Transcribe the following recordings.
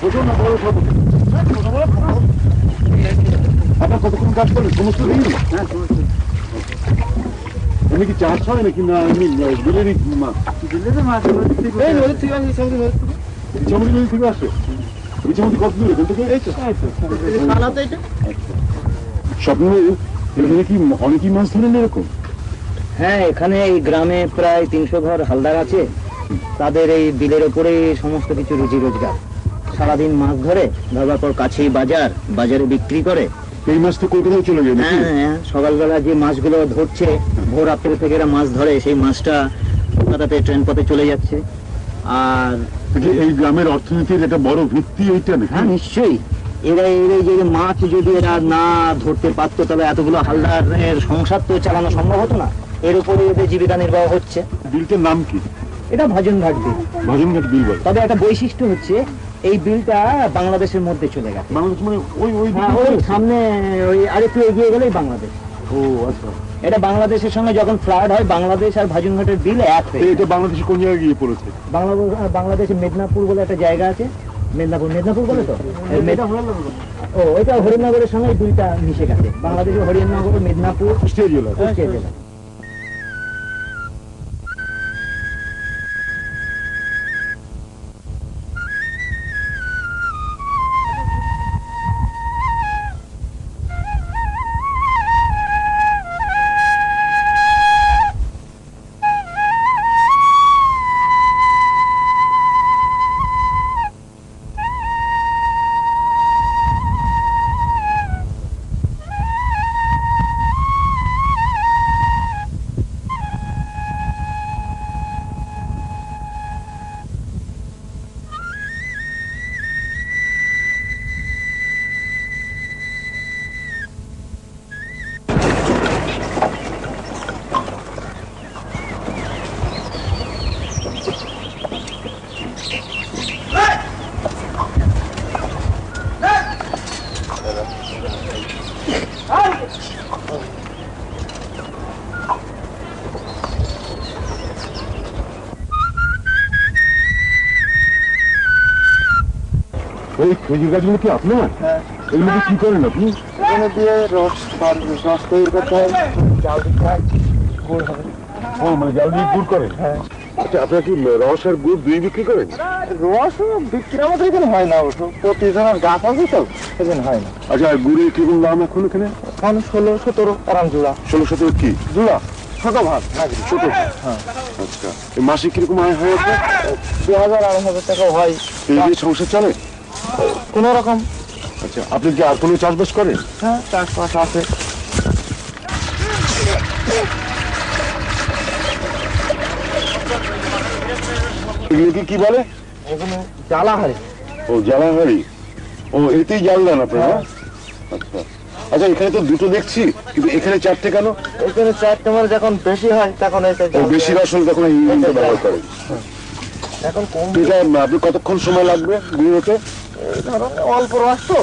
ছোট না বড় ছোট? আপনার কতক্ষণ কাজ করেন? সমস্ত দিন? হ্যাঁ, এমনি কি চাষ হয় নাকি না এমনি বিলেরই মাছ? বিলের মাছ নদী থেকে আসে। ইচ্ছামতি কত দূরে এখান থেকে? স্বপ্ন এখানে কি অনেকই মাছ ধরেন এরকম? হ্যাঁ, এখানে এই গ্রামে প্রায় 300 ঘর হালদার আছে। তাদের এই বিলের ওপরে সমস্ত কিছু রুজি রোজগার। সারাদিন মাছ ধরে, ধরার পর কাছেই বাজারে বিক্রি করে। এই মাছ তো কলকাতায় চলে যায়? হ্যাঁ, সকালবেলা যে মাছগুলো ধরছে ভোর রাত্রে থেকে এরা মাছ ধরে, সেই মাছটা কলকাতাতে ট্রেন পথে চলে যাচ্ছে। আর এই গ্রামের অর্থনীতির একটা বড় ভিত্তি এইটা না? হ্যাঁ, নিশ্চয়ই। এই যে মাছ যদি এরা না ধরতে পারতো তাহলে এতগুলো হালদারের সংসার তো চালানো সম্ভব হতো না। এর উপরে এদের জীবিকা নির্বাহ হচ্ছে। বিলটার নাম কি? এটা ভজনঘাট বিল। ভজনঘাট বিল বলে? তবে একটা বৈশিষ্ট্য হচ্ছে এই বিলটা বাংলাদেশের মধ্যে চলে গেছে। বাংলাদেশ মানে ওই সামনে ওই আরেকটু এগিয়ে গেলেই বাংলাদেশ। ও আচ্ছা। এটা বাংলাদেশের সঙ্গে যখন ফ্লাড হয় বাংলাদেশ আর ভাজনঘাটের বিল এক হয়ে। এটা বাংলাদেশে কোন জায়গায় গিয়ে পড়েছে? বাংলাদেশে মেদিনীপুর বলে একটা জায়গা আছে। মেদিনীপুর বলে তো? ও, এটা হরিণনগরের সঙ্গে দুইটা মিশে গেছে। বাংলাদেশের হরিণনগর, মেদিনীপুর স্টেট জেলা। এই খেজুর গাছগুলো কি আপনার? হ্যাঁ। এগুলো কি করেন আপনি? এখানে দিয়ে রস তৈরি করতে হয়, জাল দিতে হয়, গুড় হবে। ও, মানে জাল দিয়ে গুড় করেন? হ্যাঁ। আচ্ছা, আপনার কি রস আর গুড় দুই বিক্রি করেন? রস বিক্রি আমাদের এখানে হয় না, অবশ্য প্রতিজনের গাছ আছে তো এখানে হয় না। আচ্ছা, আর গুড়ের কিরকম দাম এখন এখানে? এখন 16-17 আরাম জোড়া। 16-17 কি জোড়া ছোট ভাত ছোট? হ্যাঁ। আচ্ছা, এই মাসে কিরকম আয় হয় আপনার? 2000-2500 টাকা হয়। এই দিয়ে সংসার চলে কোন রকম। আচ্ছা, আপনি কি আর কোনো চাষবাস করেন? হ্যাঁ, চাষবাস আছে। এগুলোকে কি বলে? এখানে জ্বালা হয়। ও, জ্বালাহাড়ি। ও, এতেই জাল দেন আপনারা? আচ্ছা আচ্ছা, এখানে তো দুটো দেখছি, কিন্তু এখানে চারটে কেন? এখানে 4টে মারে যখন বেশি হয় তখন বেশি রস হলে তখন এই ব্যবহার করেন। এখন কম। এটা আপনি কতক্ষণ সময় লাগবে গুঁড়োতে? ধরুন অল্প রস তো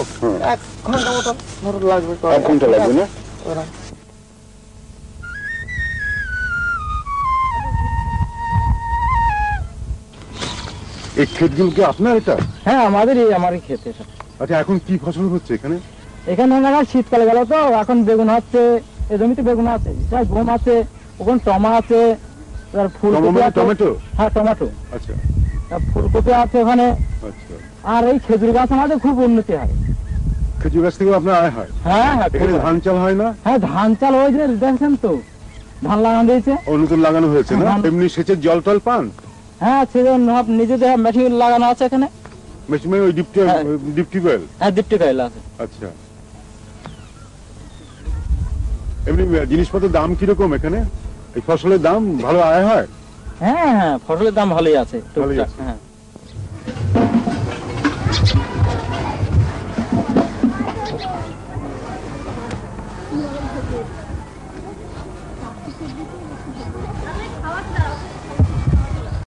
1 ঘন্টা মতন ধরুন লাগবে। 1 ঘন্টা লাগবে না? এই ক্ষেতগুলো কি আপনার এটা? হ্যাঁ, আমারই ক্ষেত এটা। আচ্ছা, এখন কি ফসল হচ্ছে এখানে? এখানে শীতকালে গেল তো এখন বেগুন হচ্ছে, এই জমিতে বেগুন আছে, গম আছে, ওখানে টমা আছে, ফুলকপি আছে। টমেটো? হ্যাঁ, টমেটো। আচ্ছা, ফুলকপি আছে ওখানে। আচ্ছা। আর এই খেজুর গাছ আমাদের খুব উন্নতি হয়। খেজুর গাছ থেকে আপনার আয় হয়? হ্যাঁ, এখানে ধান চাল হয় না? হ্যাঁ, ধান চাল ওই যে দেখছেন তো ধান লাগানো দিয়েছে। নতুন লাগানো হয়েছে না? এমনি সেচের জল টল পান? হ্যাঁ, সেজন্য নিজেদের মেশিন লাগানো আছে এখানে। মেশিন ওই ডিপটি কয়েল? হ্যাঁ, ডিপটি কয়েল আছে। আচ্ছা, এমনি জিনিসপত্রের দাম কিরকম এখানে? এই ফসলের দাম ভালো আয় হয়? হ্যাঁ, ফসলের দাম ভালোই আছে। ভালোই আছে। হ্যাঁ।